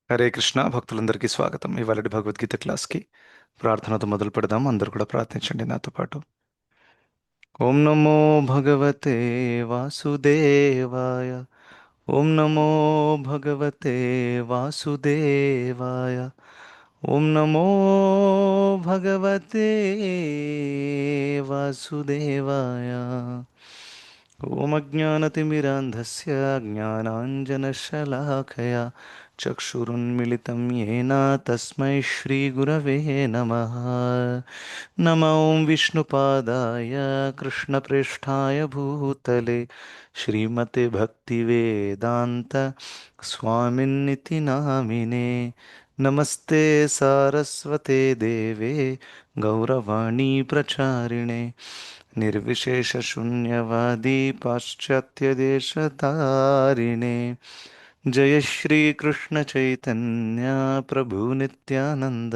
హరే కృష్ణ భక్తులందరికీ స్వాగతం. ఇవాళ భగవద్గీత క్లాస్కి ప్రార్థనతో మొదలు పెడదాం. అందరూ కూడా ప్రార్థించండి నాతో పాటు. ఓం నమో భగవతే వాసుదేవాయ. ఓం నమో భగవతే వాసుదేవాయ. ఓం నమో భగవతే వాసుదేవాయ. ఓం అజ్ఞానతిమిరాంధస్య జ్ఞానాంజనశలాకయా చక్షురున్మిళితం येन తస్మై శ్రీగురవే నమః. నమ ఓం విష్ణుపాదాయ కృష్ణప్రేష్ఠాయ భూతలే శ్రీమతే భక్తివేదాంత స్వామిన్నితి నామినే. నమస్తే సారస్వతే దేవే గౌరవాణీ ప్రచారిణే నిర్విశేషశూన్యవాदी పాశ్చాత్యదేశతారిణే. जय श्री कृष्ण चैतन्य प्रभु नित्यानंद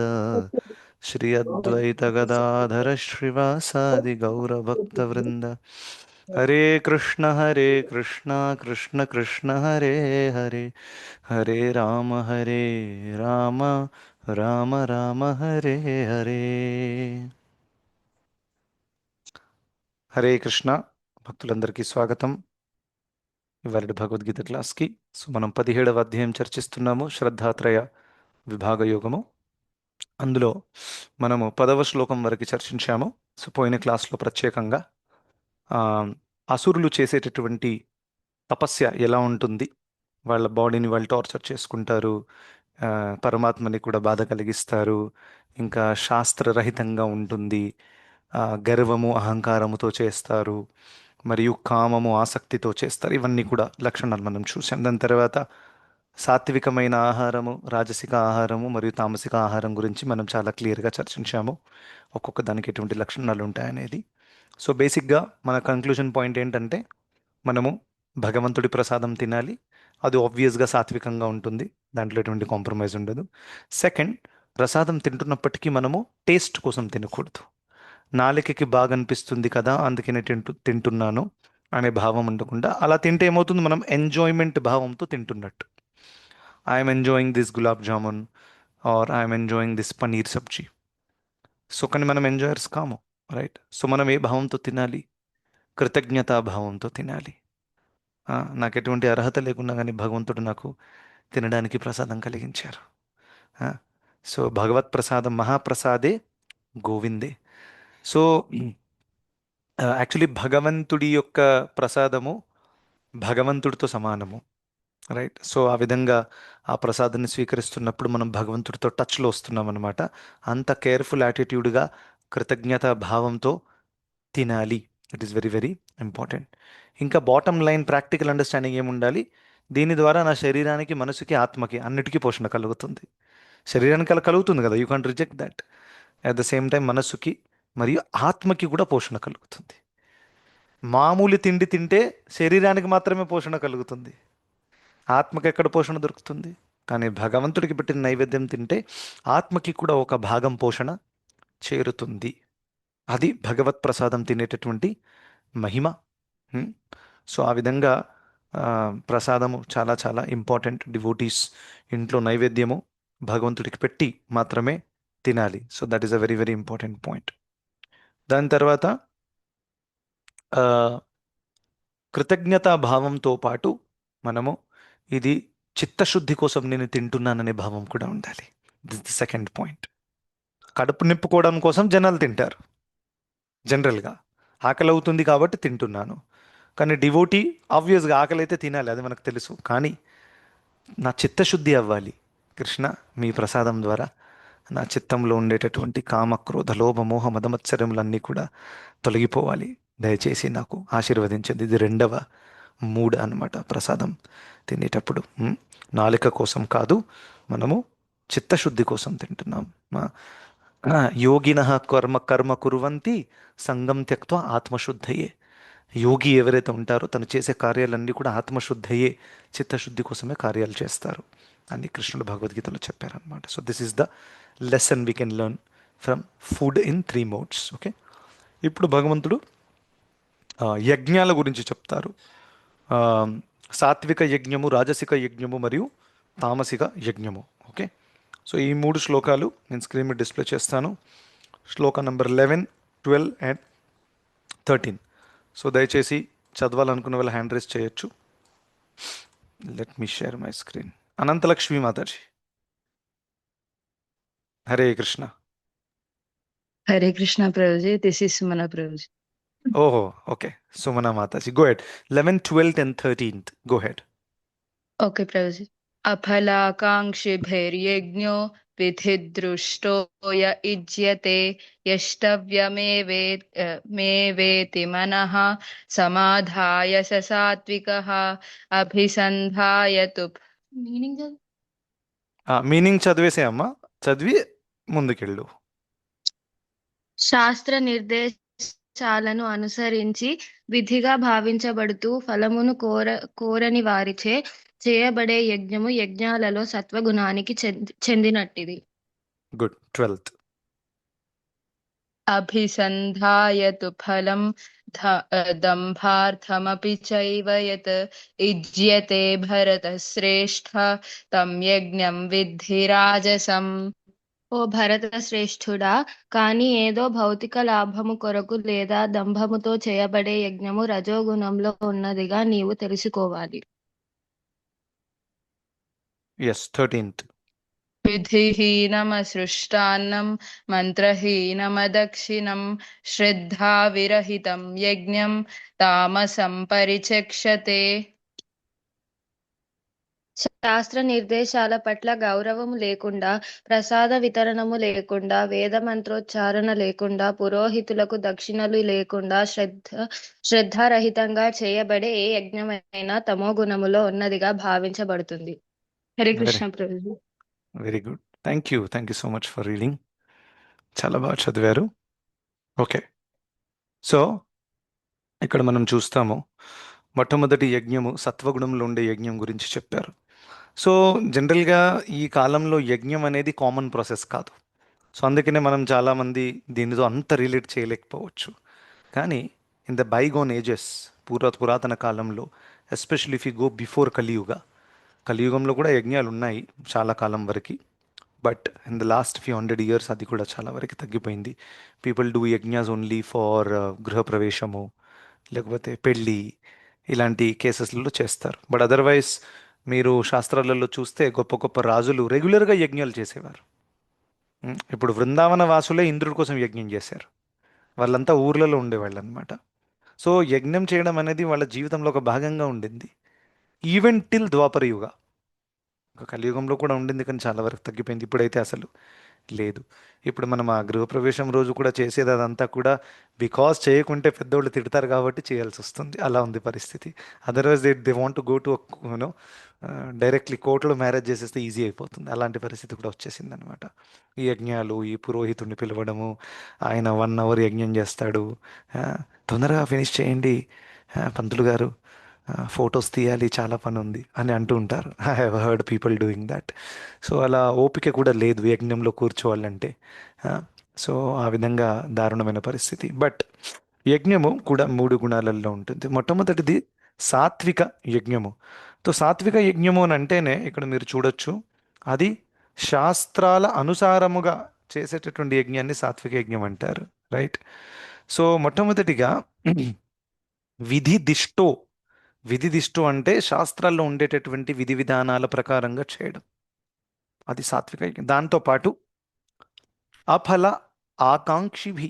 श्री अद्वैत गदाधर श्रीवासादि गौर भक्त वृंद. हरे कृष्ण कृष्ण कृष्ण हरे हरे, हरे राम राम राम हरे हरे. హరే కృష్ణ భక్తులందరికీ స్వాగతం ఇవాళ భగవద్గీత క్లాస్కి. సో మనం 17వ అధ్యాయం చర్చిస్తున్నాము, శ్రద్ధాత్రయ విభాగ యోగము. అందులో మనము 10వ శ్లోకం వరకు చర్చించాము. సో పోయిన క్లాస్లో ప్రత్యేకంగా ఆ, అసురులు చేసేటటువంటి తపస్య ఎలా ఉంటుంది, వాళ్ళ బాడీని వాళ్ళు టార్చర్ చేసుకుంటారు, ఆ, పరమాత్మని కూడా బాధ కలిగిస్తారు, ఇంకా శాస్త్రరహితంగా ఉంటుంది, గర్వము అహంకారముతో చేస్తారు, మరియు కామము ఆసక్తితో చేస్తారు. ఇవన్నీ కూడా లక్షణాలు మనం చూసాం. దాని తర్వాత సాత్వికమైన ఆహారము, రాజసిక ఆహారము మరియు తామసిక ఆహారం గురించి మనం చాలా క్లియర్గా చర్చించాము, ఒక్కొక్క దానికి ఎటువంటి లక్షణాలు ఉంటాయనేది. సో బేసిక్గా మన కంక్లూజన్ పాయింట్ ఏంటంటే మనము భగవంతుడి ప్రసాదం తినాలి. అది ఆబ్వియస్గా సాత్వికంగా ఉంటుంది, దాంట్లో ఎటువంటి కాంప్రమైజ్ ఉండదు. సెకండ్, ప్రసాదం తింటున్నప్పటికీ మనము టేస్ట్ కోసం తినకూడదు. నాలికకి బాగా అనిపిస్తుంది కదా అందుకనే తింటున్నాను అనే భావం ఉండకుండా, అలా తింటే ఏమవుతుంది, మనం ఎంజాయ్మెంట్ భావంతో తింటున్నట్టు. I'm enjoying this gulab jamun or I'm enjoying this paneer sabzi. So కానీ మనం ఎంజాయర్స్ కాము, రైట్? సో మనం ఏ భావంతో తినాలి? కృతజ్ఞతా భావంతో తినాలి. నాకు ఎటువంటి అర్హత లేకున్నా కానీ భగవంతుడు నాకు తినడానికి ప్రసాదం కలిగించారు. ఆ, సో భగవత్ ప్రసాదం మహాప్రసాదే గోవిందే. సో యాక్చువల్లీ భగవంతుడి యొక్క ప్రసాదము భగవంతుడితో సమానము, రైట్? సో ఆ విధంగా ఆ ప్రసాదాన్ని స్వీకరిస్తున్నప్పుడు మనం భగవంతుడితో టచ్లో వస్తున్నాం అనమాట. అంత కేర్ఫుల్ యాటిట్యూడ్గా కృతజ్ఞత భావంతో తినాలి. It is very very important. ఇంకా బాటమ్ లైన్ ప్రాక్టికల్ అండర్స్టాండింగ్ ఏముండాలి, దీని ద్వారా నా శరీరానికి, మనసుకి, ఆత్మకి అన్నిటికీ పోషణ కలుగుతుంది. శరీరానికి అలా కలుగుతుంది కదా, you can't reject that. At the same time మనస్సుకి మరియు ఆత్మకి కూడా పోషణ కలుగుతుంది. మామూలు తిండి తింటే శరీరానికి మాత్రమే పోషణ కలుగుతుంది, ఆత్మకి ఎక్కడ పోషణ దొరుకుతుంది? కానీ భగవంతుడికి పెట్టిన నైవేద్యం తింటే ఆత్మకి కూడా ఒక భాగం పోషణ చేరుతుంది. అది భగవత్ ప్రసాదం తినేటటువంటి మహిమ. హ్మ్. సో ఆ విధంగా ప్రసాదము చాలా చాలా ఇంపార్టెంట్. డివోటీస్ ఇంట్లో నైవేద్యము భగవంతుడికి పెట్టి మాత్రమే తినాలి. So that is a very very important point. దాని తర్వాత ఆ, కృతజ్ఞతా భావంతో పాటు మనము ఇది చిత్తశుద్ధి కోసం నేను తింటున్నాననే భావం కూడా ఉండాలి. This the second point. కడుపు నింపుకోవడం కోసం జనాలు తింటారు జనరల్గా, ఆకలి అవుతుంది కాబట్టి తింటున్నాను. కానీ డివోటీ ఆబ్వియస్గా ఆకలి అయితే తినాలి, అది మనకు తెలుసు. కానీ నా చిత్తశుద్ధి అవ్వాలి. కృష్ణ, మీ ప్రసాదం ద్వారా నా చిత్తంలో ఉండేటటువంటి కామ, క్రోధ, లోభ, మోహ, మదమత్సరములన్నీ కూడా తొలగిపోవాలి. దయచేసి నాకు ఆశీర్వదించండి. ఇది రెండవ మూడ్ అన్నమాట ప్రసాదం తినేటప్పుడు. నాలుక కోసం కాదు, మనము చిత్తశుద్ధి కోసం తింటున్నాం. యోగిన కర్మ కర్మ కుర్వంతి సంగం త్యక్త్వా ఆత్మశుద్ధయే. యోగి ఎవరైతే ఉంటారో తను చేసే కార్యాలన్నీ కూడా ఆత్మశుద్ధయే, చిత్తశుద్ధి కోసమే కార్యాలు చేస్తారు అని కృష్ణుడు భగవద్గీతలో చెప్పారనమాట. So this is the lesson we can learn from food in 3 modes. Okay, ఇప్పుడు భగవంతుడు యజ్ఞాల గురించి చెప్తారు. ఆ, సాత్విక యజ్ఞము, రాజసిక యజ్ఞము మరియు తామసిక యజ్ఞము. ఓకే. సో ఈ మూడు శ్లోకాలు నేను స్క్రీన్ మీద డిస్ప్లే చేస్తాను. శ్లోక నంబర్ 11, 12 అండ్ 13. సో దయచేసి చదవాలనుకున్న వాళ్ళ హ్యాండ్ రైస్ చేయొచ్చు. Let me share my screen. Ananthalakshmi Mataji. Hare Krishna. Hare Krishna Prabhuji, this is Sumana Prabhuji. ఓహో, okay. Sumana Mataji, go ahead. 11, 12 and 13. Go ahead. Okay, Prabhuji. अफलाकाङ्क्षिभिर्यज्ञो विधिदृष्टो य इज्यते यष्टव्यमेवे मेवेति मनः समाधाय स सात्विकः अभिसन्धाय तु మీనింగ్ మీనింగ్ చదివేసే అమ్మా, చదివి ముందుకెళ్ళు. శాస్త్ర నిర్దేశాలను అనుసరించి విధిగా భావించబడుతూ ఫలమును కోరని వారిచే చేయబడే యజ్ఞము యజ్ఞాలలో సత్వగుణానికి చెందినట్టిది. గుడ్. 12th. అభిసంధాయతు ఫలం దంభార్థమపి చైవ యత్ ఇజ్యతే భరత శ్రేష్ఠ తం యజ్ఞం విద్ధి రాజసం. ఓ భరత శ్రేష్ఠుడా, కాని ఏదో భౌతిక లాభము కొరకు లేదా దంభముతో చేయబడే యజ్ఞము రజోగుణంలో ఉన్నదిగా నీవు తెలుసుకోవాలి. Yes, 13th. విధిహీనమసృష్టాన్నం మంత్రహీనమదక్షిణం శ్రద్ధావిరహితం యజ్ఞం తామసం పరిచక్షతే. శాస్త్ర నిర్దేశాల పట్ల గౌరవము లేకుండా, ప్రసాద వితరణము లేకుండా, వేద మంత్రోచ్చారణ లేకుండా, పురోహితులకు దక్షిణలు లేకుండా, శ్రద్ధారహితంగా చేయబడే ఏ యజ్ఞమైనా తమో గుణములో ఉన్నదిగా భావించబడుతుంది. Hare Krishna Prabhuji. Very good. Thank you so much for reading. చాలా బాగా చదివారు. ఓకే. సో ఇక్కడ మనం చూస్తాము, మొట్టమొదటి యజ్ఞము సత్వగుణంలో ఉండే యజ్ఞం గురించి చెప్పారు. సో జనరల్గా ఈ కాలంలో యజ్ఞం అనేది కామన్ ప్రాసెస్ కాదు. సో అందుకనే మనం చాలామంది దీనితో అంత రిలేట్ చేయలేకపోవచ్చు. కానీ ఇన్ ద బైగోన్ ఏజెస్, పురాతన కాలంలో, especially if you go before కలియుగంలో కూడా యజ్ఞాలు ఉన్నాయి చాలా కాలం వరకు. But in the last few 100 years అది కూడా చాలా వరకు తగ్గిపోయింది. People do yajnas only for గృహప్రవేశము, లేకపోతే పెళ్ళి, ఇలాంటి కేసెస్లలో చేస్తారు. బట్ అదర్వైజ్ మీరు శాస్త్రాలలో చూస్తే గొప్ప గొప్ప రాజులు రెగ్యులర్గా యజ్ఞాలు చేసేవారు. ఇప్పుడు వృందావన వాసులే ఇంద్రుడి కోసం యజ్ఞం చేశారు. వాళ్ళంతా ఊర్లలో ఉండేవాళ్ళు అనమాట. సో యజ్ఞం చేయడం అనేది వాళ్ళ జీవితంలో ఒక భాగంగా ఉండింది, ఈవెన్ టిల్ ద్వాపర యుగ. ఒక కలియుగంలో కూడా ఉండింది, కానీ చాలా వరకు తగ్గిపోయింది. ఇప్పుడైతే అసలు లేదు. ఇప్పుడు మనం ఆ గృహప్రవేశం రోజు కూడా చేసేది అదంతా కూడా బికాస్ చేయకుంటే పెద్దోళ్ళు తిడతారు కాబట్టి చేయాల్సి వస్తుంది. అలా ఉంది పరిస్థితి. Otherwise they want to go to you know directly కోర్టులో మ్యారేజ్ చేసేస్తే ఈజీ అయిపోతుంది. అలాంటి పరిస్థితి కూడా వచ్చేసింది అనమాట. ఈ యజ్ఞాలు, ఈ పురోహితుడిని పిలవడము, ఆయన 1 hour యజ్ఞం చేస్తాడు, తొందరగా ఫినిష్ చేయండి పంతులు గారు, ఫొటోస్ తీయాలి, చాలా పని ఉంది అని అంటూ ఉంటారు. I have heard people doing that. So అలా ఓపిక కూడా లేదు యజ్ఞంలో కూర్చోవాలంటే. సో ఆ విధంగా దారుణమైన పరిస్థితి. బట్ యజ్ఞము కూడా 3 గుణాలలో ఉంటుంది. మొట్టమొదటిది సాత్విక యజ్ఞము. సో సాత్విక యజ్ఞము అని అంటేనే ఇక్కడ మీరు చూడొచ్చు, అది శాస్త్రాల అనుసారముగా చేసేటటువంటి యజ్ఞాన్ని సాత్విక యజ్ఞం అంటారు. రైట్. సో మొట్టమొదటిగా విధి దిష్టో. విధి దిష్టు అంటే శాస్త్రాల్లో ఉండేటటువంటి విధి విధానాల ప్రకారంగా చేయడం, అది సాత్విక యజ్ఞం. దాంతోపాటు అఫల ఆకాంక్షిభి.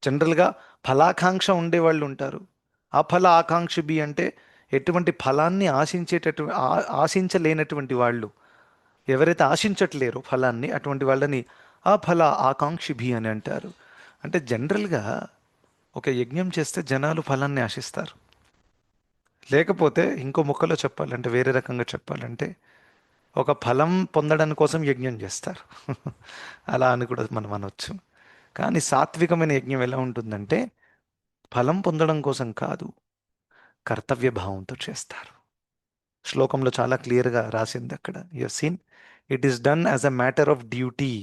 జనరల్గా ఫలాకాంక్ష ఉండేవాళ్ళు ఉంటారు. అఫల ఆకాంక్షిభి అంటే ఎటువంటి ఫలాన్ని ఆశించలేనటువంటి వాళ్ళు, ఎవరైతే ఆశించట్లేరో ఫలాన్ని, అటువంటి వాళ్ళని అఫల ఆకాంక్షిభి అని అంటారు. అంటే జనరల్గా ఒక యజ్ఞం చేస్తే జనాలు ఫలాన్ని ఆశిస్తారు. లేకపోతే ఇంకో ముక్కలో చెప్పాలంటే, వేరే రకంగా చెప్పాలంటే, ఒక ఫలం పొందడానికి కోసం యజ్ఞం చేస్తారు. అలా అని కూడా మనం అనొచ్చు. కానీ సాత్వికమైన యజ్ఞం ఎలా ఉంటుందంటే ఫలం పొందడం కోసం కాదు, కర్తవ్య భావంతో చేస్తారు. శ్లోకంలో చాలా క్లియర్గా రాసింది అక్కడ. You seen, it is done as a matter of duty.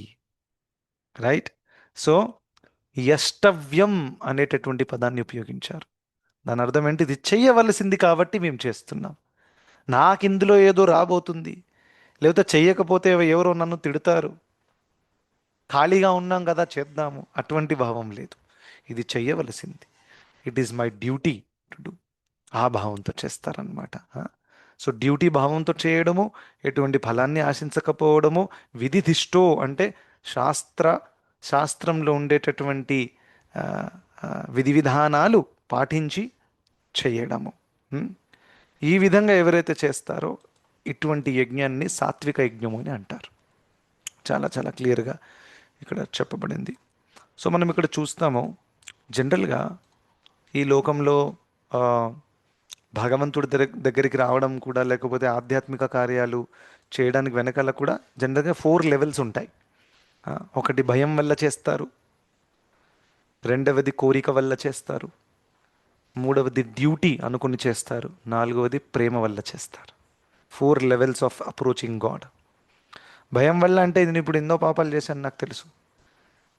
Right. So యష్టవ్యం అనేటటువంటి పదాన్ని ఉపయోగించారు. దాని అర్థం ఏంటి? ఇది చెయ్యవలసింది కాబట్టి మేము చేస్తున్నాం. నాకు ఇందులో ఏదో రాబోతుంది, లేకపోతే చెయ్యకపోతే ఎవరో నన్ను తిడతారు, ఖాళీగా ఉన్నాం కదా చేద్దాము, అటువంటి భావం లేదు. ఇది చెయ్యవలసింది, it is my duty to do, ఆ భావంతో చేస్తారనమాట. సో డ్యూటీ భావంతో చేయడము, ఎటువంటి ఫలాన్ని ఆశించకపోవడము, విధిధిష్టో అంటే శాస్త్ర శాస్త్రంలో ఉండేటటువంటి ఆ, విధి విధానాలు పాటించి చేయడము. ఉం? ఈ విధంగా ఎవరైతే చేస్తారో ఇటువంటి యజ్ఞాన్ని సాత్విక యజ్ఞము అని అంటారు. చాలా చాలా క్లియర్గా ఇక్కడ చెప్పబడింది. సో మనం ఇక్కడ చూస్తాము, జనరల్గా ఈ లోకంలో ఆ, భగవంతుడి దగ్గరికి రావడం కూడా, లేకపోతే ఆధ్యాత్మిక కార్యాలు చేయడానికి వెనకాల కూడా జనరల్గా 4 లెవెల్స్ ఉంటాయి. ఒకటి భయం వల్ల చేస్తారు, రెండవది కోరిక వల్ల చేస్తారు, మూడవది డ్యూటీ అనుకుని చేస్తారు, నాలుగవది ప్రేమ వల్ల చేస్తారు. 4 లెవెల్స్ ఆఫ్ అప్రోచింగ్ గాడ్. భయం వల్ల అంటే నేను ఇప్పుడు ఎన్నో పాపాలు చేశాను నాకు తెలుసు,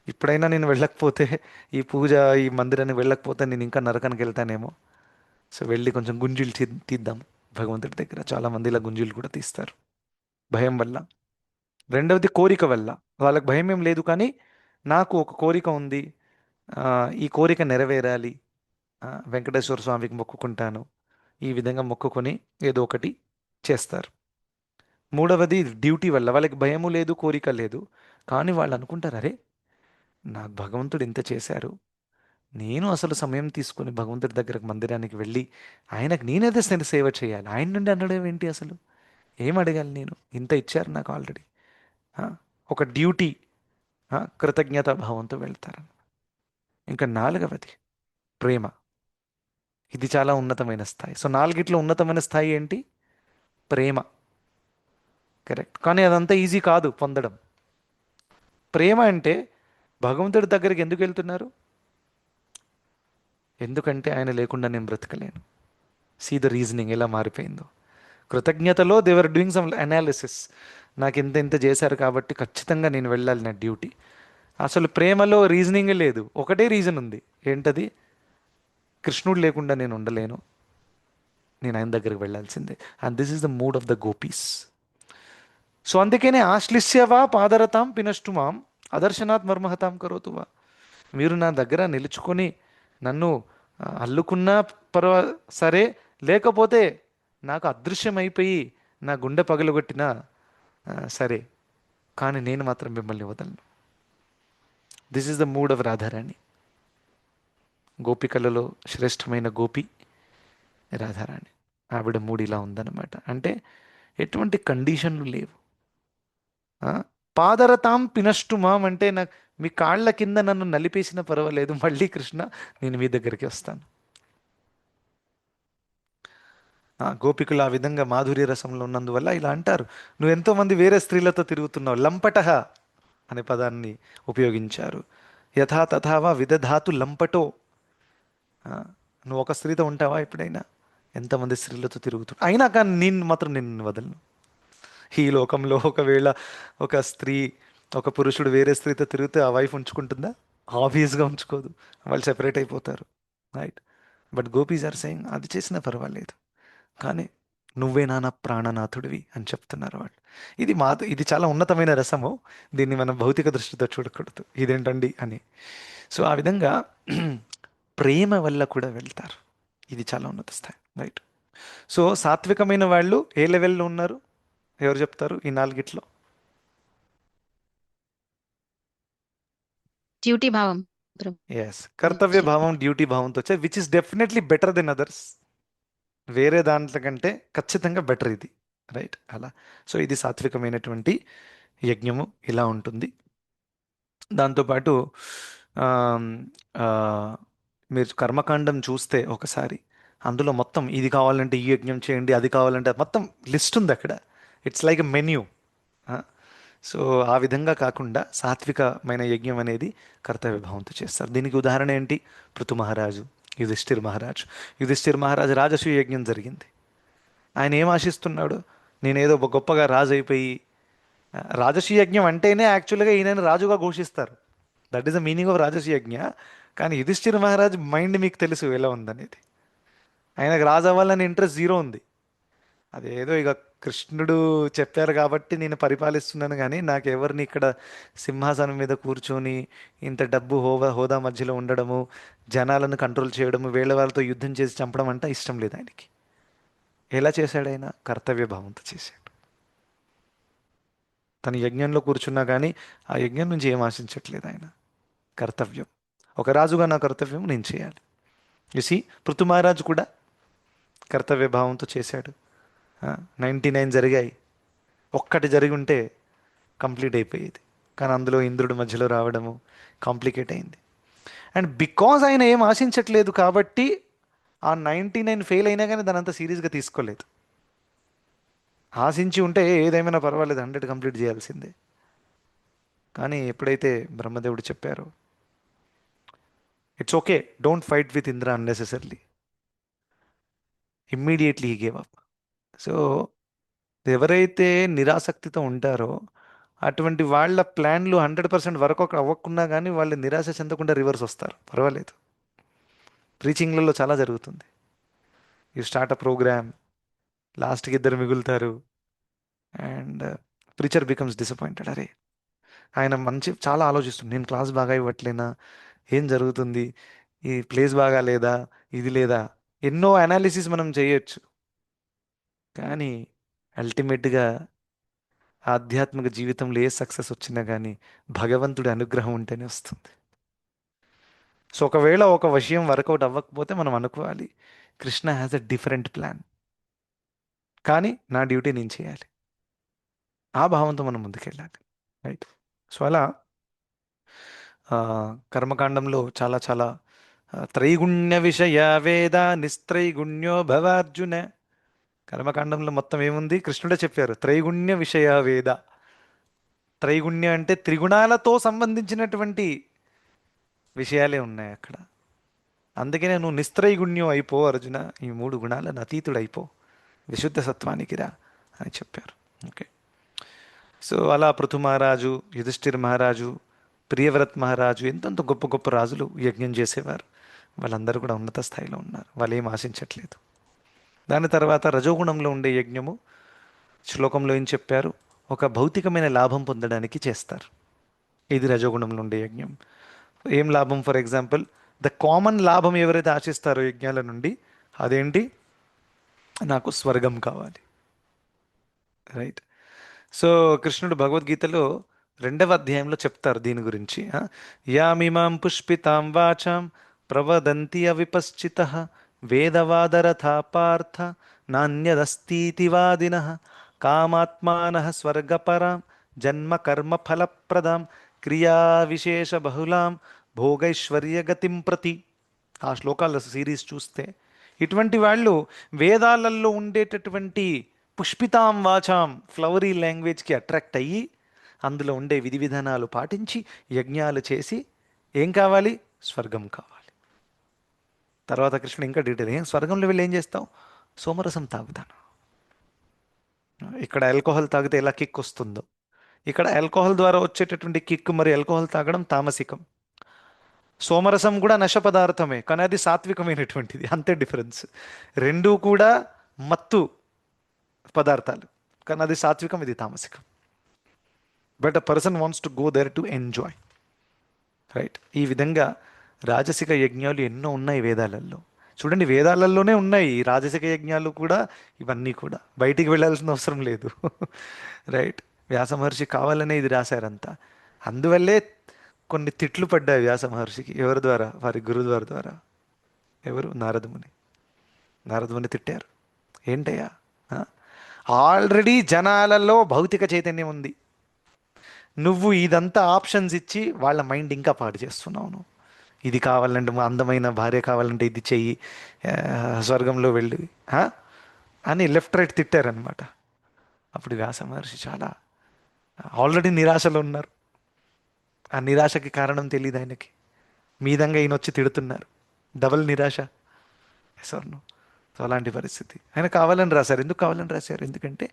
ఇప్పుడైనా నేను వెళ్ళకపోతే, ఈ పూజ ఈ మందిరానికి వెళ్ళకపోతే నేను ఇంకా నరకానికి వెళ్తానేమో, సో వెళ్ళి కొంచెం గుంజీలు తీద్దాం భగవంతుడి దగ్గర. చాలామంది ఇలా గుంజీలు కూడా తీస్తారు భయం వల్ల. రెండవది కోరిక వల్ల, వాళ్ళకి భయం ఏం లేదు కానీ నాకు ఒక కోరిక ఉంది, ఆ, ఈ కోరిక నెరవేరాలి, వెంకటేశ్వర స్వామికి మొక్కుకుంటాను, ఈ విధంగా మొక్కుకొని ఏదో ఒకటి చేస్తారు. మూడవది డ్యూటీ వల్ల, వాళ్ళకి భయము లేదు కోరిక లేదు, కానీ వాళ్ళు అనుకుంటారు, అరే నాకు భగవంతుడు ఇంత చేశారు, నేను అసలు సమయం తీసుకుని భగవంతుడి దగ్గరకు మందిరానికి వెళ్ళి ఆయనకు నేనేదో సేవ చేయాలి, ఆయన నుండి అనడం ఏంటి అసలు, ఏం అడగాలి, నేను ఇంత ఇచ్చారు నాకు ఆల్రెడీ. ఒక డ్యూటీ, కృతజ్ఞతా భావంతో వెళ్తారు. ఇంకా నాలుగవది ప్రేమ. ఇది చాలా ఉన్నతమైన స్థాయి. సో నాలుగిట్లో ఉన్నతమైన స్థాయి ఏంటి? ప్రేమ. కరెక్ట్. కానీ అదంతా ఈజీ కాదు పొందడం. ప్రేమ అంటే భగవంతుడి దగ్గరికి ఎందుకు వెళ్తున్నారు? ఎందుకంటే ఆయన లేకుండా నేను బ్రతకలేను. సీ ద రీజనింగ్ ఎలా మారిపోయిందో. కృతజ్ఞతలో దేవర్ డూయింగ్ సమ్ అనాలిసిస్, నాకు ఇంత ఇంత చేశారు కాబట్టి ఖచ్చితంగా నేను వెళ్ళాలి, నా డ్యూటీ. అసలు ప్రేమలో రీజనింగ్ లేదు, ఒకటే రీజన్ ఉంది. ఏంటది? కృష్ణుడు లేకుండా నేను ఉండలేను, నేను ఆయన దగ్గరికి వెళ్ళాల్సిందే. And this is the mood of the gopis. So అందుకనే ఆశ్లిష్యవా పాదరతాం పినష్టుమాం అదర్శనాత్ మర్మహతాం కరోతువా. మీరు నా దగ్గర నిలుచుకొని నన్ను అల్లుకున్నా పర్వా సరే, లేకపోతే నాకు అదృశ్యమైపోయి నా గుండె పగలగొట్టినా సరే, కానీ నేను మాత్రం మిమ్మల్ని వదలను. This is the mood of Radharani. గోపికలలో శ్రేష్టమైన గోపి రాధారాణి. ఆవిడ మూడు ఇలా ఉందన్నమాట. అంటే ఎటువంటి కండిషన్లు లేవు. పాదరతాం పినష్టుమాం అంటే నాకు మీ కాళ్ళ కింద నన్ను నలిపేసిన పర్వాలేదు, మళ్ళీ కృష్ణ నేను మీ దగ్గరికి వస్తాను. గోపికలు ఆ విధంగా మాధుర్య రసంలో ఉన్నందువల్ల ఇలా అంటారు. నువ్వు ఎంతోమంది వేరే స్త్రీలతో తిరుగుతున్నావు, లంపటః అనే పదాన్ని ఉపయోగించారు. యథా తథావా విదధాతు లంపటో. నువ్వు ఒక స్త్రీతో ఉంటావా ఎప్పుడైనా? ఎంతమంది స్త్రీలతో తిరుగుతున్నావు, అయినా కానీ నేను మాత్రం నిన్ను వదలను. ఈ లోకంలో ఒకవేళ ఒక స్త్రీ, ఒక పురుషుడు వేరే స్త్రీతో తిరిగితే ఆ వైఫ్ ఉంచుకుంటుందా? ఆబ్వియస్గా ఉంచుకోదు, వాళ్ళు సెపరేట్ అయిపోతారు. Right. But gopis are saying అది చేసినా పర్వాలేదు, కానీ నువ్వే నాన్న ప్రాణనాథుడివి అని చెప్తున్నారు వాళ్ళు. ఇది చాలా ఉన్నతమైన రసము. దీన్ని మనం భౌతిక దృష్టితో చూడకూడదు, ఇదేంటండి అని. సో ఆ విధంగా ప్రేమ వల్ల కూడా వెళ్తారు. ఇది చాలా ఉన్నత స్థాయి. రైట్. సో సాత్వికమైన వాళ్ళు ఏ లెవెల్లో ఉన్నారు? ఎవరు చెప్తారు ఈ నాలుగిట్లో? డ్యూటీ భావం. ఎస్, కర్తవ్య భావం, డ్యూటీ భావంతో వచ్చే, which is definitely better than others. వేరే దాంట్లో కంటే ఖచ్చితంగా బెటర్ ఇది. రైట్. అలా. సో ఇది సాత్వికమైనటువంటి యజ్ఞము ఇలా ఉంటుంది. దాంతోపాటు ఆమ్, ఆ, మీరు కర్మకాండం చూస్తే ఒకసారి, అందులో మొత్తం ఇది కావాలంటే ఈ యజ్ఞం చేయండి, అది కావాలంటే మొత్తం లిస్ట్ ఉంది అక్కడ. It's like a menu. So ఆ విధంగా కాకుండా సాత్వికమైన యజ్ఞం అనేది కర్తవ్య భావంతో చేస్తారు. దీనికి ఉదాహరణ ఏంటి? పృథు మహారాజు, యుధిష్ఠిర్ మహారాజు రాజసూయ యజ్ఞం జరిగింది. ఆయన ఏం ఆశిస్తున్నాడు? నేనేదో గొప్పగా రాజు అయిపోయి, రాజసూయ యజ్ఞం అంటేనే యాక్చువల్గా ఈయనని రాజుగా ఘోషిస్తారు. That is the meaning of Rajasuya yajna. కానీ యుధిష్ఠిర్ మహారాజు మైండ్ మీకు తెలుసు ఎలా ఉందనేది. ఆయనకు రాజు అవ్వాలని ఇంట్రెస్ట్ జీరో ఉంది. అదేదో ఇక కృష్ణుడు చెప్పారు కాబట్టి నేను పరిపాలిస్తున్నాను, కానీ నాకెవరిని ఇక్కడ సింహాసనం మీద కూర్చొని ఇంత డబ్బు హోదా మధ్యలో ఉండడము, జనాలను కంట్రోల్ చేయడము, వేళ్ళ వాళ్ళతో యుద్ధం చేసి చంపడం అంటే ఇష్టం లేదు ఆయనకి. ఎలా చేశాడు ఆయన? కర్తవ్య భావంతో చేశాడు. తన యజ్ఞంలో కూర్చున్నా కానీ ఆ యజ్ఞం నుంచి ఏం ఆశించట్లేదు ఆయన. కర్తవ్యం, ఒక రాజుగా నా కర్తవ్యం నేను చేయాలి. చూసి పృథు మహారాజు కూడా కర్తవ్య భావంతో చేశాడు. 99 జరిగాయి, ఒక్కటి జరిగి ఉంటే కంప్లీట్ అయిపోయేది. కానీ అందులో ఇంద్రుడి మధ్యలో రావడము కాంప్లికేట్ అయింది. అండ్ బికాజ్ ఆయన ఏం ఆశించట్లేదు కాబట్టి ఆ 99 ఫెయిల్ అయినా కానీ దాని అంత సీరియస్గా తీసుకోలేదు. ఆశించి ఉంటే ఏదేమైనా పర్వాలేదు, 100 కంప్లీట్ చేయాల్సిందే. కానీ ఎప్పుడైతే బ్రహ్మదేవుడు చెప్పారో it's okay, don't fight with Indra unnecessarily, immediately he gave up. So ఎవరైతే నిరాసక్తితో ఉంటారో అటువంటి వాళ్ళ ప్లాన్లు 100% వరకు అవ్వకున్నా కానీ వాళ్ళు నిరాశ చెందకుండా రివర్స్ వస్తారు, పర్వాలేదు. ప్రీచింగ్లలో చాలా జరుగుతుంది. యూ స్టార్ట్ అ ప్రోగ్రామ్, లాస్ట్కి ఇద్దరు మిగులుతారు అండ్ ప్రీచర్ బికమ్స్ డిసప్పాయింటెడ్. అరే ఆయన మంచి చాలా ఆలోచిస్తుంది, నేను క్లాస్ బాగా ఇవ్వట్లేనా, ఏం జరుగుతుంది, ఈ ప్లేస్ బాగా లేదా, ఇది లేదా, ఎన్నో అనాలిసిస్ మనం చేయొచ్చు. కానీ అల్టిమేట్గా ఆధ్యాత్మిక జీవితంలో ఏ సక్సెస్ వచ్చినా కానీ భగవంతుడి అనుగ్రహం ఉంటేనే వస్తుంది. సో ఒకవేళ ఒక విషయం వర్కౌట్ అవ్వకపోతే మనం అనుకోవాలి Krishna has a different plan, కానీ నా డ్యూటీ నేను చేయాలి. ఆ భావంతో మనం ముందుకెళ్ళాలి, రైట్? సో అలా ఆ, కర్మకాండంలో చాలా చాలా త్రైగుణ్య విషయ వేద నిస్త్రైగుణ్యో భవార్జున. కర్మకాండంలో మొత్తం ఏముంది? కృష్ణుడే చెప్పారు, త్రైగుణ్య విషయ వేద. త్రైగుణ్య అంటే త్రిగుణాలతో సంబంధించినటువంటి విషయాలే ఉన్నాయి అక్కడ. అందుకనే నువ్వు నిస్త్రైగుణ్యం అయిపో అర్జున, ఈ 3 గుణాలను అతీతుడైపో, విశుద్ధ సత్వానికి రా అని చెప్పారు. ఓకే. సో అలా పృథు మహారాజు, యుధిష్ఠిర్ మహారాజు, ప్రియవ్రత్ మహారాజు, ఎంతెంత గొప్ప గొప్ప రాజులు యజ్ఞం చేసేవారు. వాళ్ళందరూ కూడా ఉన్నత స్థాయిలో ఉన్నారు, వాళ్ళు ఏం ఆశించట్లేదు. దాని తర్వాత రజోగుణంలో ఉండే యజ్ఞము, శ్లోకంలో ఏం చెప్పారు? ఒక భౌతికమైన లాభం పొందడానికి చేస్తారు. ఇది రజోగుణంలో ఉండే యజ్ఞం. ఏం లాభం? ఫర్ ఎగ్జాంపుల్, ద కామన్ లాభం ఎవరైతే ఆశిస్తారో యజ్ఞాల నుండి, అదేంటి? నాకు స్వర్గం కావాలి, రైట్? సో కృష్ణుడు భగవద్గీతలో 2వ అధ్యాయంలో చెప్తారు దీని గురించి. యామిమాం పుష్పితాం వాచాం ప్రవదంతి అవిపశ్చిత వేదవాదరథా పార్థ నాణ్యదస్తీతి వాదినః కామాత్మానః స్వర్గపరాం జన్మ కర్మ ఫలప్రదాం క్రియా విశేష బహుళాం భోగైశ్వర్యగతిం ప్రతి. ఆ శ్లోకాల సిరీస్ చూస్తే ఇటువంటి వాళ్ళు వేదాలలో ఉండేటటువంటి పుష్పితాం వాచాం ఫ్లవరీ లాంగ్వేజ్కి అట్రాక్ట్ అయ్యి అందులో ఉండే విధి విధానాలు పాటించి యజ్ఞాలు చేసి ఏం కావాలి? స్వర్గం కావాలి. తర్వాత కృష్ణుడు ఇంకా డీటెయిల్, ఏం స్వర్గంలో వెళ్ళి ఏం చేస్తావు? సోమరసం తాగుతాను. ఇక్కడ ఆల్కహాల్ తాగితే ఎలా కిక్ వస్తుందో, ఇక్కడ ఆల్కహాల్ ద్వారా వచ్చేటటువంటి కిక్, మరి ఆల్కహాల్ తాగడం తామసికం. సోమరసం కూడా నశ పదార్థమే, కానీ అది సాత్వికమైనటువంటిది, అంతే డిఫరెన్స్. రెండూ కూడా మత్తు పదార్థాలు, కానీ అది సాత్వికం, ఇది తామసికం. But a person wants to go there to enjoy, right? ఈ విధంగా రాజసిక యజ్ఞాలు ఎన్నో ఉన్నాయి వేదాలలో. చూడండి, వేదాలలోనే ఉన్నాయి ఈ రాజసిక యజ్ఞాలు కూడా. ఇవన్నీ కూడా బయటికి వెళ్ళాల్సిన అవసరం లేదు, రైట్? వ్యాస మహర్షి కావాలనే ఇది రాశారంతా. అందువల్లే కొన్ని తిట్లు పడ్డాయి వ్యాస మహర్షికి. ఎవరి ద్వారా? వారి గురుద్వార ద్వారా. ఎవరు? నారదముని. నారదముని తిట్టారు. ఏంటయ్యా, ఆల్రెడీ జనాలలో భౌతిక చైతన్యం ఉంది, నువ్వు ఇదంతా ఆప్షన్స్ ఇచ్చి వాళ్ళ మైండ్ ఇంకా పాడు చేస్తున్నావు. నువ్వు ఇది కావాలంటే, అందమైన భార్య కావాలంటే ఇది చెయ్యి, స్వర్గంలో వెళ్ళి అని లెఫ్ట్ రైట్ తిట్టారనమాట. అప్పుడు వ్యాస మహర్షి చాలా ఆల్రెడీ నిరాశలో ఉన్నారు. ఆ నిరాశకి కారణం తెలియదు ఆయనకి. మీదంగా ఈయన వచ్చి తిడుతున్నారు, డబల్ నిరాశ. ఎసర్ను. సో అలాంటి పరిస్థితి. ఆయన కావాలని రాశారు. ఎందుకు కావాలని రాశారు? ఎందుకంటే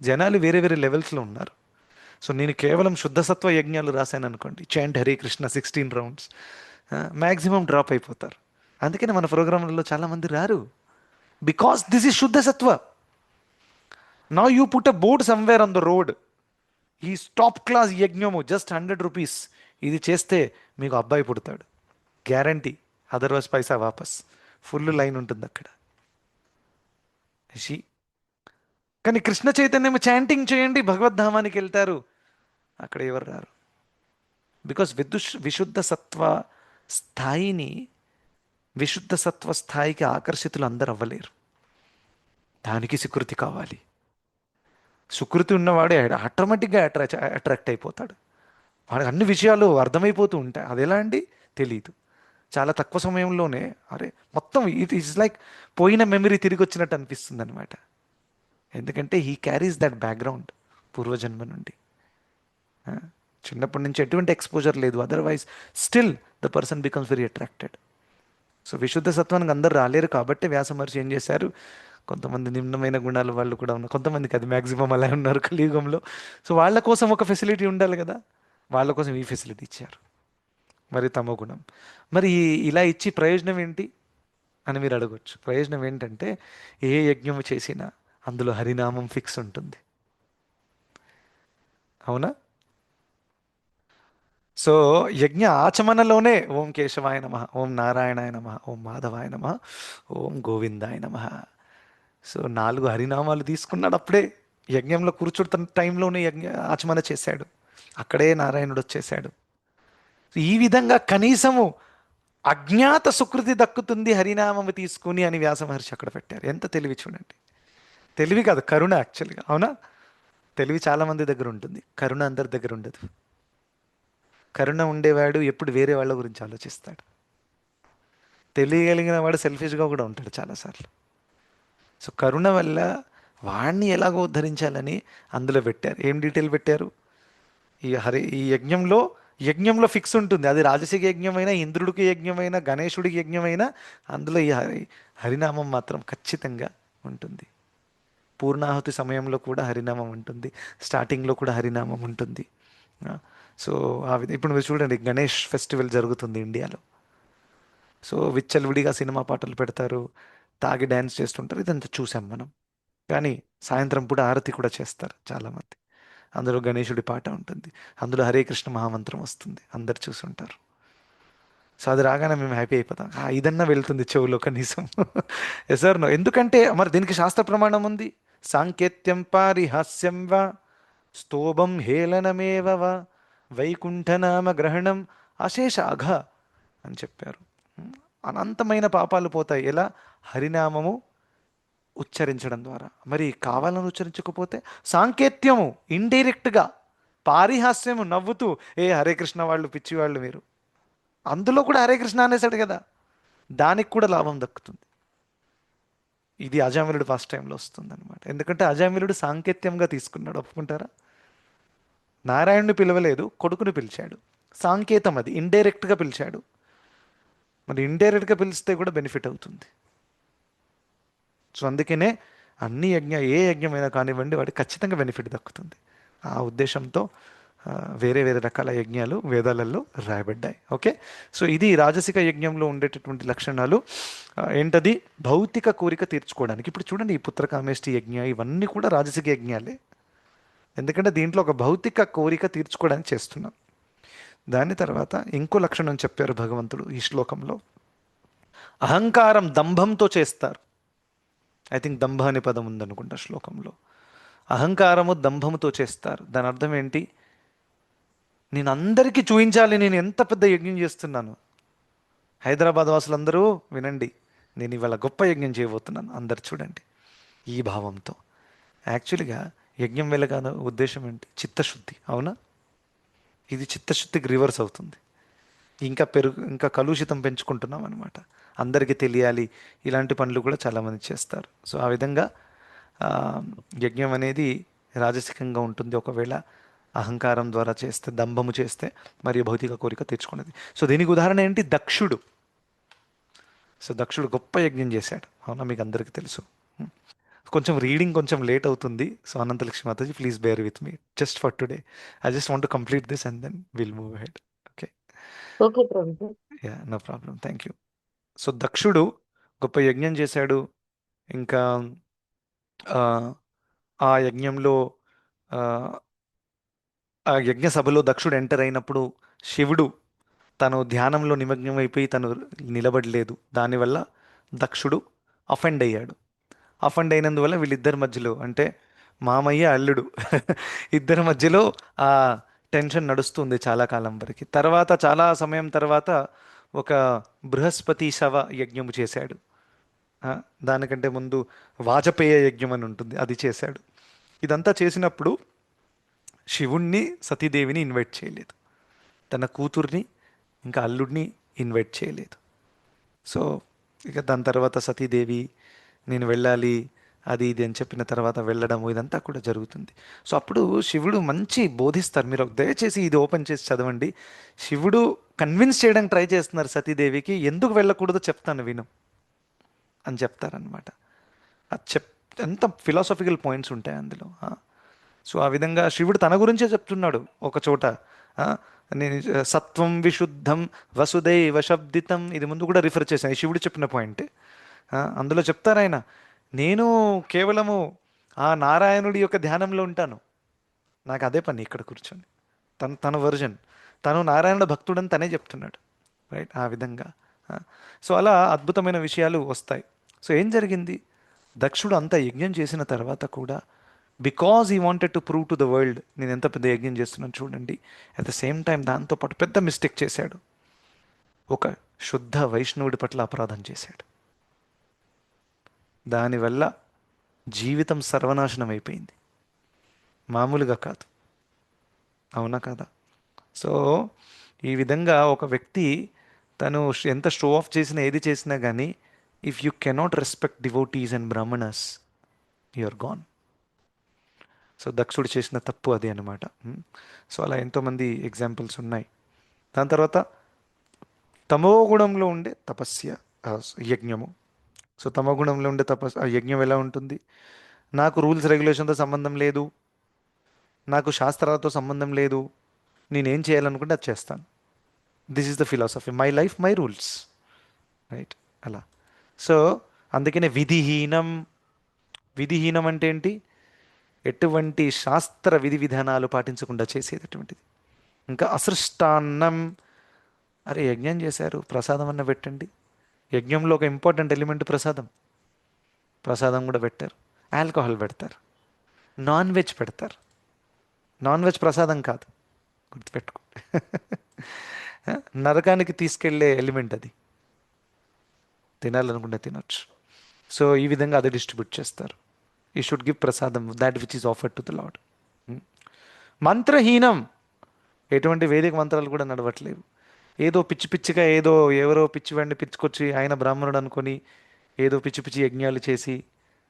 జనాలు వేరే వేరే లెవెల్స్లో ఉన్నారు. సో నేను కేవలం శుద్ధసత్వ యజ్ఞాలు రాశాను అనుకోండి, chant Hare Krishna 16 rounds, maximum drop అయిపోతారు. అందుకని మన ప్రోగ్రాంలలో చాలామంది రారు, because this is shuddhasattva. Now you put a board somewhere on the road, ఈ టాప్ క్లాస్ యజ్ఞము జస్ట్ 100 రూపీస్, ఇది చేస్తే మీకు అబ్బాయి పుడతాడు, గ్యారంటీ, అదర్వైజ్ పైసా వాపస్. ఫుల్ లైన్ ఉంటుంది అక్కడ. షీ కానీ కృష్ణ చైతన్యం చాంటింగ్ చేయండి భగవద్ధామానికి వెళ్తారు, అక్కడ ఎవరు రారు. బికాస్ విశుద్ధ సత్వ స్థాయిని, విశుద్ధ సత్వ స్థాయికి ఆకర్షితులు అందరు అవ్వలేరు. దానికి సుకృతి కావాలి. సుకృతి ఉన్నవాడే ఆటోమేటిక్గా అట్రాక్ట్ అయిపోతాడు. వాడికి అన్ని విషయాలు అర్థమైపోతూ ఉంటాయి. అది ఎలా అండి, తెలియదు. చాలా తక్కువ సమయంలోనే అరే మొత్తం ఇట్ ఈస్ లైక్ పోయిన మెమరీ తిరిగి వచ్చినట్టు అనిపిస్తుంది అనమాట. ఎందుకంటే హీ క్యారీస్ దట్ బ్యాక్గ్రౌండ్ పూర్వజన్మ నుండి. ఆ, చిన్నప్పటి నుంచి ఎటువంటి ఎక్స్పోజర్ లేదు, otherwise still the person becomes very attracted. So విశుద్ధ సత్వానికి అందరు రాలేరు కాబట్టి వ్యాస మహర్షి ఏం చేశారు, కొంతమంది నిమ్నమైన గుణాలు వాళ్ళు కూడా ఉన్నారు, కొంతమందికి అది మ్యాక్సిమం అలా ఉన్నారు కలియుగంలో. సో వాళ్ళ కోసం ఒక ఫెసిలిటీ ఉండాలి కదా, వాళ్ళ కోసం ఈ ఫెసిలిటీ ఇచ్చారు. మరి తమో గుణం, మరి ఇలా ఇచ్చి ప్రయోజనం ఏంటి అని మీరు అడగొచ్చు. ప్రయోజనం ఏంటంటే ఏ యజ్ఞము చేసినా అందులో హరినామం ఫిక్స్ ఉంటుంది. అవునా? సో యజ్ఞ ఆచమనలోనే ఓం కేశవాయ నమ, ఓం నారాయణాయ నమ, ఓం మాధవాయ నమ, ఓం గోవిందాయ నమ. సో 4 హరినామాలు తీసుకున్నాడు అప్పుడే. యజ్ఞంలో కూర్చుంటున్న టైంలోనే ఆచమన చేశాడు, అక్కడే నారాయణుడు వచ్చేశాడు. ఈ విధంగా కనీసము అజ్ఞాత సుకృతి దక్కుతుంది హరినామము తీసుకుని అని వ్యాస మహర్షి అక్కడ పెట్టారు. ఎంత తెలివి చూడండి. తెలివి కాదు, కరుణ యాక్చువల్గా. అవునా? తెలివి చాలా మంది దగ్గర ఉంటుంది, కరుణ అందరి దగ్గర ఉండదు. కరుణ ఉండేవాడు ఎప్పుడు వేరే వాళ్ళ గురించి ఆలోచిస్తాడు. తెలియగలిగిన వాడు సెల్ఫిష్గా కూడా ఉంటాడు చాలాసార్లు. సో కరుణ వల్ల వాణ్ణి ఎలాగో ఉద్ధరించాలని అందులో పెట్టారు. ఏం డీటెయిల్ పెట్టారు? ఈ యజ్ఞంలో, యజ్ఞంలో ఫిక్స్ ఉంటుంది. అది రాజసిక యజ్ఞమైనా, ఇంద్రుడికి యజ్ఞమైనా, గణేశుడికి యజ్ఞమైనా, అందులో ఈ హరినామం మాత్రం ఖచ్చితంగా ఉంటుంది. పూర్ణాహుతి సమయంలో కూడా హరినామం ఉంటుంది, స్టార్టింగ్లో కూడా హరినామం ఉంటుంది. ఆ, సో ఆ విధంగా ఇప్పుడు మీరు చూడండి, గణేష్ ఫెస్టివల్ జరుగుతుంది ఇండియాలో. సో విచ్చలవిడిగా సినిమా పాటలు పెడతారు, తాగి డ్యాన్స్ చేస్తుంటారు, ఇదంతా చూసాం మనం. కానీ సాయంత్రం పూట ఆరతి కూడా చేస్తారు చాలామంది. అందులో గణేశుడి పాట ఉంటుంది, అందులో హరే కృష్ణ మహామంత్రం వస్తుంది, అందరు చూసుంటారు. సో అది రాగానే మేము హ్యాపీ అయిపోతాం, ఇదన్నా వెళ్తుంది చెవులో కనీసం. Yes or no? ఎందుకంటే మరి దీనికి శాస్త్ర ప్రమాణం ఉంది. సాంకేత్యం పారిహాస్యం వా స్తోభం హేళనమేవ వా వైకుంఠనామ గ్రహణం అశేష అఘ అని చెప్పారు. అనంతమైన పాపాలు పోతాయి ఎలా? హరినామము ఉచ్చరించడం ద్వారా. మరి కావాలని ఉచ్చరించకపోతే సాంకేత్యము ఇండైరెక్ట్గా, పారిహాస్యము నవ్వుతూ, ఏ హరే కృష్ణ వాళ్ళు పిచ్చి వాళ్ళు మీరు, అందులో కూడా హరే కృష్ణ అనేసాడు కదా, దానికి కూడా లాభం దక్కుతుంది. ఇది అజామిలుడు ఫస్ట్ టైంలో వస్తుంది అనమాట. ఎందుకంటే అజామిలుడు సాంకేత్యంగా తీసుకున్నాడు, ఒప్పుకుంటారా? నారాయణుని పిలవలేదు, కొడుకుని పిలిచాడు. సాంకేతం, అది ఇండైరెక్ట్గా పిలిచాడు. మరి ఇండైరెక్ట్గా పిలిస్తే కూడా బెనిఫిట్ అవుతుంది. సో అందుకనే అన్ని ఏ యజ్ఞమైనా కానివ్వండి, వాడికి ఖచ్చితంగా బెనిఫిట్ దక్కుతుంది. ఆ ఉద్దేశంతో వేరే వేరే రకాల యజ్ఞాలు వేదాలలో రాయబడ్డాయి. ఓకే. సో ఇది రాజసిక యజ్ఞంలో ఉండేటటువంటి లక్షణాలు. ఏంటది? భౌతిక కోరిక తీర్చుకోవడానికి. ఇప్పుడు చూడండి, ఈ పుత్రకామేష్టి యజ్ఞ ఇవన్నీ కూడా రాజసిక యజ్ఞాలే. ఎందుకంటే దీంట్లో ఒక భౌతిక కోరిక తీర్చుకోవడానికి చేస్తున్నాం. దాని తర్వాత ఇంకో లక్షణం చెప్పారు భగవంతుడు ఈ శ్లోకంలో. అహంకారం, దంభంతో చేస్తారు. ఐ థింక్ దంభ అనే పదం ఉందనుకుంటా శ్లోకంలో. అహంకారము దంభముతో చేస్తారు. దాని అర్థం ఏంటి? నేను అందరికీ చూపించాలి నేను ఎంత పెద్ద యజ్ఞం చేస్తున్నాను. హైదరాబాద్ వాసులందరూ వినండి, నేను ఇవాళ గొప్ప యజ్ఞం చేయబోతున్నాను, అందరు చూడండి, ఈ భావంతో. యాక్చువల్గా యజ్ఞం వెళ్ళగానే ఉద్దేశం ఏంటి? చిత్తశుద్ధి. అవునా? ఇది చిత్తశుద్ధికి రివర్స్ అవుతుంది. ఇంకా కలుషితం పెంచుకుంటున్నాం అనమాట. అందరికీ తెలియాలి, ఇలాంటి పనులు కూడా చాలామంది చేస్తారు. సో ఆ విధంగా ఆ, యజ్ఞం అనేది రాజసికంగా ఉంటుంది ఒకవేళ అహంకారం ద్వారా చేస్తే, దంభము చేస్తే, మరియు భౌతిక కోరిక తీర్చుకునేది. సో దీనికి ఉదాహరణ ఏంటి? దక్షుడు. సో దక్షుడు గొప్ప యజ్ఞం చేశాడు. అవునా? మీకు అందరికీ తెలుసు. కొంచెం రీడింగ్ కొంచెం లేట్ అవుతుంది. So Anantalakshmi Mataji, please bear with me just for today. I just want to complete this and then will move head. Okay. Okay Prabhu. Yeah, no problem, thank you. So దక్షుడు గొప్ప యజ్ఞం చేశాడు. ఇంకా ఆ, ఆ యజ్ఞంలో ఆ, ఆ యజ్ఞ సభలో దక్షుడు ఎంటర్ అయినప్పుడు శివుడు తను ధ్యానంలో నిమగ్నమైపోయి తను నిలబడలేదు. దానివల్ల దక్షుడు అఫెండ్ అయ్యాడు. అఫెండ్ అయినందువల్ల వీళ్ళిద్దరి మధ్యలో అంటే మామయ్య అల్లుడు ఇద్దరి మధ్యలో ఆ టెన్షన్ నడుస్తుంది చాలా కాలం వరకు. తర్వాత చాలా సమయం తర్వాత ఒక బృహస్పతి శవ యజ్ఞము చేశాడు. ఆ, దానికంటే ముందు వాజపేయ యజ్ఞం అని ఉంటుంది, అది చేశాడు. ఇదంతా చేసినప్పుడు శివుణ్ణి సతీదేవిని ఇన్వైట్ చేయలేదు, తన కూతుర్ని ఇంకా అల్లుడిని ఇన్వైట్ చేయలేదు. సో ఇక దాని తర్వాత సతీదేవి నేను వెళ్ళాలి అది ఇది అని చెప్పిన తర్వాత వెళ్ళడము ఇదంతా కూడా జరుగుతుంది. సో అప్పుడు శివుడు మంచి బోధిస్తారు, మీరు దయచేసి ఇది ఓపెన్ చేసి చదవండి. శివుడు కన్విన్స్ చేయడానికి ట్రై చేస్తున్నారు సతీదేవికి, ఎందుకు వెళ్ళకూడదో చెప్తాను విను అని చెప్తారనమాట. అది ఎంత ఫిలాసఫికల్ పాయింట్స్ ఉంటాయి అందులో. సో ఆ విధంగా శివుడు తన గురించే చెప్తున్నాడు ఒక చోట. ఆ, నేను సత్వం విశుద్ధం వసుదైవ శబ్దితం, ఇది ముందు కూడా రిఫర్ చేశాను, ఈ శివుడు చెప్పిన పాయింట్. అందులో చెప్తారు ఆయన, నేను కేవలము ఆ నారాయణుడి యొక్క ధ్యానంలో ఉంటాను, నాకు అదే పని ఇక్కడ కూర్చొని. తన వర్జన్, తను నారాయణ భక్తుడని తనే చెప్తున్నాడు. రైట్, ఆ విధంగా. ఆ, సో అలా అద్భుతమైన విషయాలు వస్తాయి. సో ఏం జరిగింది, దక్షుడు అంత యజ్ఞం చేసిన తర్వాత కూడా బికాజ్ ఈ wanted to prove to the world నేను ఎంత పెద్ద యజ్ఞం చేస్తున్నాను చూడండి, అట్ ద సేమ్ టైం దాంతోపాటు పెద్ద మిస్టేక్ చేశాడు. ఒక శుద్ధ వైష్ణవుడి పట్ల అపరాధం చేశాడు. దానివల్ల జీవితం సర్వనాశనం అయిపోయింది, మామూలుగా కాదు. అవునా కదా? సో ఈ విధంగా ఒక వ్యక్తి తను ఎంత షో ఆఫ్ చేసినా ఏది చేసినా కానీ, if you cannot respect devotees and brahmanas, you're gone. So దక్షుడు చేసిన తప్పు అది అనమాట. సో అలా ఎంతోమంది ఎగ్జాంపుల్స్ ఉన్నాయి. దాని తర్వాత తమోగుణంలో ఉండే తపస్య, ఆ, యజ్ఞము. సో తమోగుణంలో ఉండే ఆ యజ్ఞం ఎలా ఉంటుంది, నాకు రూల్స్ రెగ్యులేషన్తో సంబంధం లేదు, నాకు శాస్త్రాలతో సంబంధం లేదు, నేనేం చేయాలనుకుంటే అది చేస్తాను. This is the philosophy, my life my rules. Right, అలా. సో అందుకనే విధిహీనం. విధిహీనం అంటే ఏంటి, ఎటువంటి శాస్త్ర విధి విధానాలు పాటించకుండా చేసేటటువంటిది. ఇంకా అసృష్టాన్నం, అరే యజ్ఞం చేశారు ప్రసాదం అన్న పెట్టండి. యజ్ఞంలో ఒక ఇంపార్టెంట్ ఎలిమెంట్ ప్రసాదం. ప్రసాదం కూడా పెట్టారు, ఆల్కహాల్ పెడతారు, నాన్ వెజ్ పెడతారు. నాన్ వెజ్ ప్రసాదం కాదు, గుర్తుపెట్టుకో. నరకానికి తీసుకెళ్లే ఎలిమెంట్ అది, తినాలనుకుంటే తినొచ్చు. సో ఈ విధంగా అది డిస్ట్రిబ్యూట్ చేస్తారు. He should give prasadam that which is offered to the lord. మంత్రహీనం, ఎటువంటి వేదిక మంత్రాలు కూడా నడవట్లేవు. ఏదో పిచ్చి పిచ్చిగా ఏదో ఎవరో పిచ్చివాడిని పిచ్చుకొచ్చి ఆయన బ్రాహ్మణుడు అనుకొని ఏదో పిచ్చి పిచ్చి యజ్ఞాలు చేసి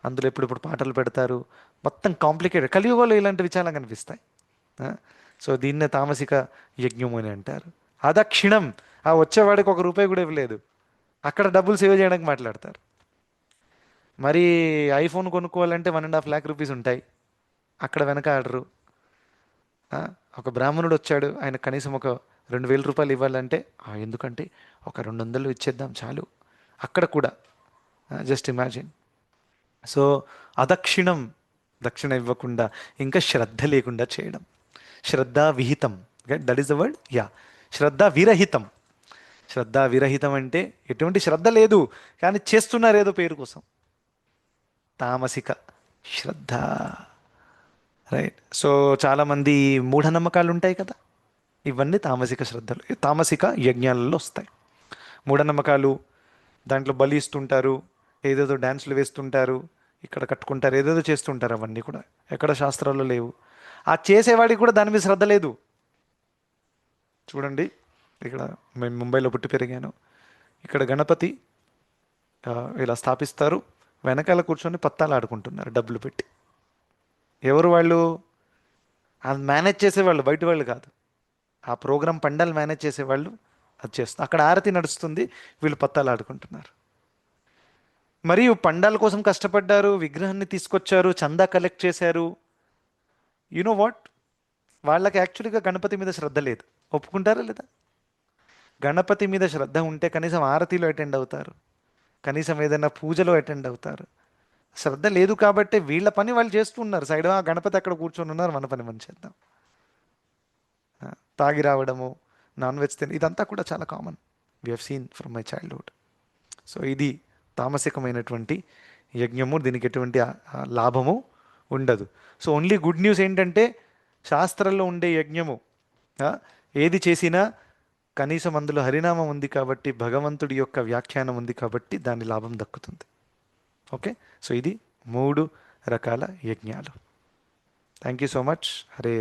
అందులో ఎప్పుడెప్పుడు పాటలు పెడతారు. మొత్తం కాంప్లికేటెడ్, కలియుగంలో ఇలాంటివి చాలా కనిపిస్తాయి. ఆ, సో దీన్నే తామసిక యజ్ఞం అని అంటారు. అదక్షిణం, ఆ వచ్చేవాడికి ఒక రూపాయి కూడా ఇవ్వలేదు, అక్కడ డబ్బులు సేవ్ చేయడానికి మాట్లాడతారు. మరి ఐఫోన్ కొనుక్కోవాలంటే 1.5 lakh రూపీస్ ఉంటాయి, అక్కడ వెనక ఆడరు. ఆ, ఒక బ్రాహ్మణుడు వచ్చాడు, ఆయన కనీసం ఒక 2,000 రూపాయలు ఇవ్వాలంటే ఎందుకంటే ఒక 200 ఇచ్చేద్దాం చాలు, అక్కడ కూడా. Just imagine. సో అదక్షిణం, దక్షిణ ఇవ్వకుండా, ఇంకా శ్రద్ధ లేకుండా చేయడం, శ్రద్ధా విహితం. That is the word, yeah. శ్రద్ధా విరహితం. శ్రద్ధా విరహితం అంటే ఎటువంటి శ్రద్ధ లేదు కానీ చేస్తున్నారు ఏదో పేరు కోసం, తామసిక శ్రద్ధ. రైట్. సో చాలామంది మూఢనమ్మకాలు ఉంటాయి కదా, ఇవన్నీ తామసిక శ్రద్ధలు, తామసిక యజ్ఞాలలో వస్తాయి. మూఢనమ్మకాలు, దాంట్లో బలి ఇస్తుంటారు, ఏదేదో డ్యాన్సులు వేస్తుంటారు, ఇక్కడ కట్టుకుంటారు, ఏదేదో చేస్తుంటారు, అవన్నీ కూడా ఎక్కడ శాస్త్రాల్లో లేవు. ఆ చేసేవాడికి కూడా దాని మీద శ్రద్ధ లేదు. చూడండి, ఇక్కడ మేము ముంబైలో పుట్టి పెరిగాను. ఇక్కడ గణపతి ఆ, ఇలా స్థాపిస్తారు, వెనకాల కూర్చొని పత్తాలు ఆడుకుంటున్నారు డబ్బులు పెట్టి. ఎవరు వాళ్ళు? అది మేనేజ్ చేసేవాళ్ళు, బయట వాళ్ళు కాదు. ఆ ప్రోగ్రామ్ పండాలు మేనేజ్ చేసేవాళ్ళు అది చేస్తారు. అక్కడ ఆరతి నడుస్తుంది, వీళ్ళు పత్తాలు ఆడుకుంటున్నారు. మరియు పండాల కోసం కష్టపడ్డారు, విగ్రహాన్ని తీసుకొచ్చారు, చందా కలెక్ట్ చేశారు. నో వాట్, వాళ్ళకి యాక్చువల్గా గణపతి మీద శ్రద్ధ లేదు. ఒప్పుకుంటారా లేదా? గణపతి మీద శ్రద్ధ ఉంటే కనీసం ఆరతిలో అటెండ్ అవుతారు, కనీసం ఏదైనా పూజలో అటెండ్ అవుతారు. శ్రద్ధ లేదు కాబట్టి వీళ్ళ పని వాళ్ళు చేస్తూ ఉన్నారు సైడ్, ఆ గణపతి అక్కడ కూర్చొని ఉన్నారు, మన పని మనం చేద్దాం. ఆ, తాగి రావడము, నాన్ వెజ్ తిని, ఇదంతా కూడా చాలా common. We have seen from my childhood. So ఇది తామసికమైనటువంటి యజ్ఞము, దీనికి ఎటువంటి లాభము ఉండదు. సో ఓన్లీ గుడ్ న్యూస్ ఏంటంటే శాస్త్రంలో ఉండే యజ్ఞము ఆ, ఏది చేసినా కనీసం అందులో హరినామం ఉంది కాబట్టి, భగవంతుడి యొక్క వ్యాఖ్యానం ఉంది కాబట్టి దాని లాభం దక్కుతుంది. ఓకే, సో ఇది 3 రకాల యజ్ఞాలు. Thank you so much. Hare